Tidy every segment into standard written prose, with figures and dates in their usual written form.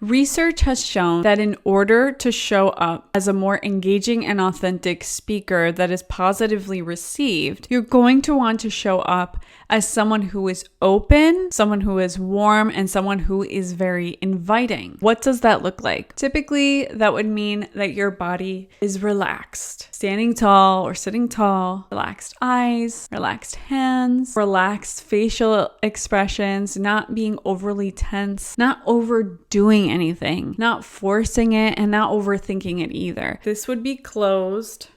Research has shown that in order to show up as a more engaging and authentic speaker that is positively received, you're going to want to show up as someone who is open, someone who is warm, and someone who is very inviting. What does that look like? Typically, that would mean that your body is relaxed, standing tall or sitting tall, relaxed eyes, relaxed hands, relaxed facial expressions, not being overly tense, not overdoing anything, not forcing it, and not overthinking it either. This would be closed,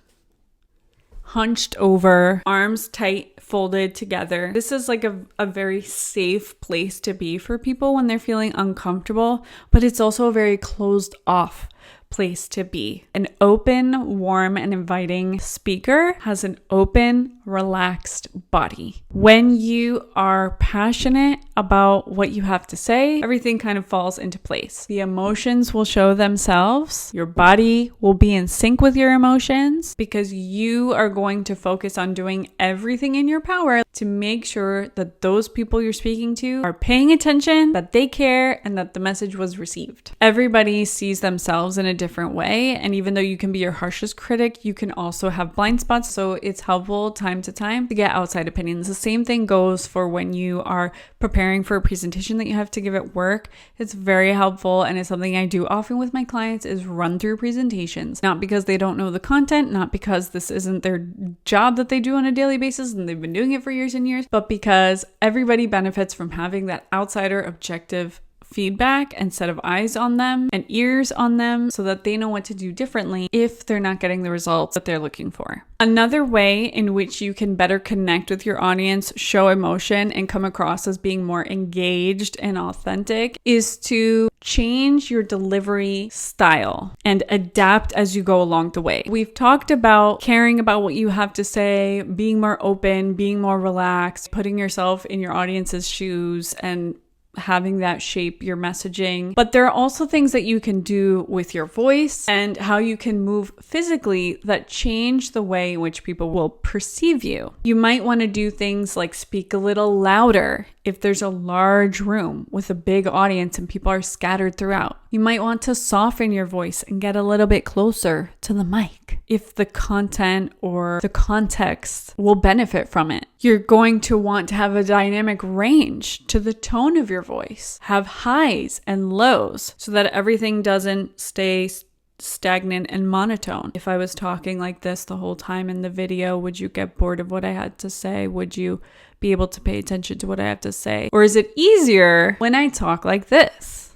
hunched over, arms tight, folded together. This is like a very safe place to be for people when they're feeling uncomfortable, but it's also a very closed off place to be. An open, warm, and inviting speaker has an open, relaxed body. When you are passionate about what you have to say, everything kind of falls into place. The emotions will show themselves. Your body will be in sync with your emotions because you are going to focus on doing everything in your power to make sure that those people you're speaking to are paying attention, that they care, and that the message was received. Everybody sees themselves in a different way, and even though you can be your harshest critic, you can also have blind spots, so it's helpful time to time to get outside opinions. The same thing goes for when you are preparing for a presentation that you have to give at work. It's very helpful, and it's something I do often with my clients is run through presentations, not because they don't know the content, not because this isn't their job that they do on a daily basis and they've been doing it for years and years, but because everybody benefits from having that outsider objective feedback and set of eyes on them and ears on them so that they know what to do differently if they're not getting the results that they're looking for. Another way in which you can better connect with your audience, show emotion, and come across as being more engaged and authentic is to change your delivery style and adapt as you go along the way. We've talked about caring about what you have to say, being more open, being more relaxed, putting yourself in your audience's shoes, and having that shape your messaging. But there are also things that you can do with your voice and how you can move physically that change the way in which people will perceive you. You might want to do things like speak a little louder if there's a large room with a big audience and people are scattered throughout. You might want to soften your voice and get a little bit closer to the mic if the content or the context will benefit from it. You're going to want to have a dynamic range to the tone of your voice. Have highs and lows so that everything doesn't stay stagnant and monotone. If I was talking like this the whole time in the video, would you get bored of what I had to say? Would you be able to pay attention to what I have to say? Or is it easier when I talk like this?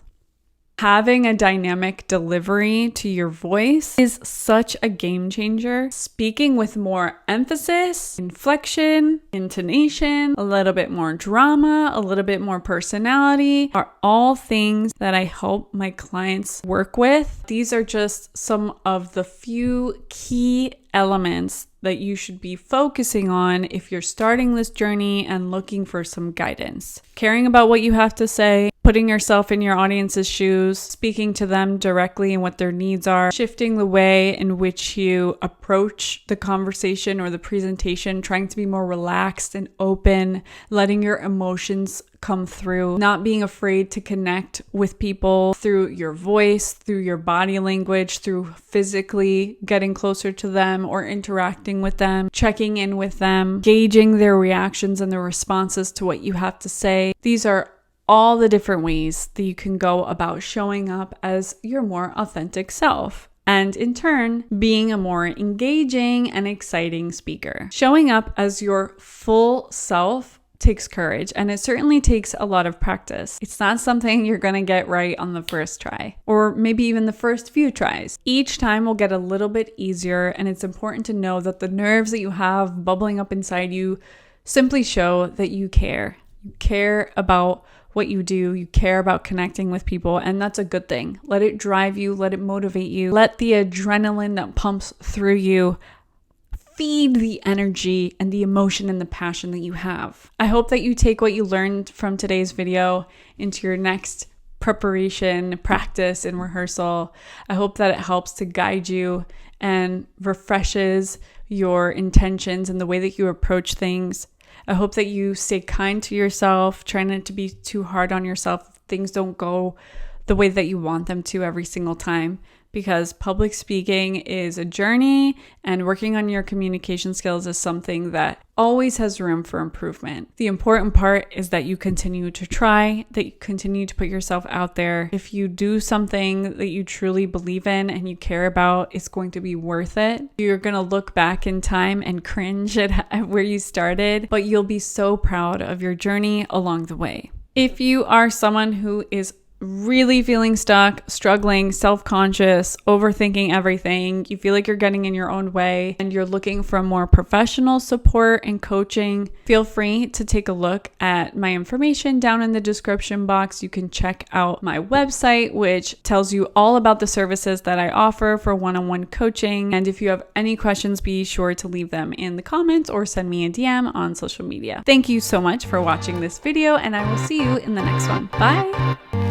Having a dynamic delivery to your voice is such a game changer. Speaking with more emphasis, inflection, intonation, a little bit more drama, a little bit more personality are all things that I help my clients work with. These are just some of the few key elements that you should be focusing on if you're starting this journey and looking for some guidance. Caring about what you have to say, putting yourself in your audience's shoes, speaking to them directly and what their needs are, shifting the way in which you approach the conversation or the presentation, trying to be more relaxed and open, letting your emotions come through, not being afraid to connect with people through your voice, through your body language, through physically getting closer to them or interacting with them, checking in with them, gauging their reactions and their responses to what you have to say. These are all the different ways that you can go about showing up as your more authentic self, and in turn, being a more engaging and exciting speaker. Showing up as your full self takes courage, and it certainly takes a lot of practice. It's not something you're going to get right on the first try, or maybe even the first few tries. Each time will get a little bit easier, and it's important to know that the nerves that you have bubbling up inside you simply show that you care. You care about what you do, you care about connecting with people, and that's a good thing. Let it drive you, let it motivate you, let the adrenaline that pumps through you feed the energy and the emotion and the passion that you have. I hope that you take what you learned from today's video into your next preparation, practice, and rehearsal. I hope that it helps to guide you and refreshes your intentions and the way that you approach things. I hope that you stay kind to yourself, try not to be too hard on yourself if things don't go the way that you want them to every single time, because public speaking is a journey and working on your communication skills is something that always has room for improvement. The important part is that you continue to try, that you continue to put yourself out there. If you do something that you truly believe in and you care about, it's going to be worth it. You're going to look back in time and cringe at where you started, but you'll be so proud of your journey along the way. If you are someone who is really feeling stuck, struggling, self-conscious, overthinking everything, you feel like you're getting in your own way, and you're looking for more professional support and coaching, feel free to take a look at my information down in the description box. You can check out my website, which tells you all about the services that I offer for one-on-one coaching. And if you have any questions, be sure to leave them in the comments or send me a DM on social media. Thank you so much for watching this video, and I will see you in the next one. Bye!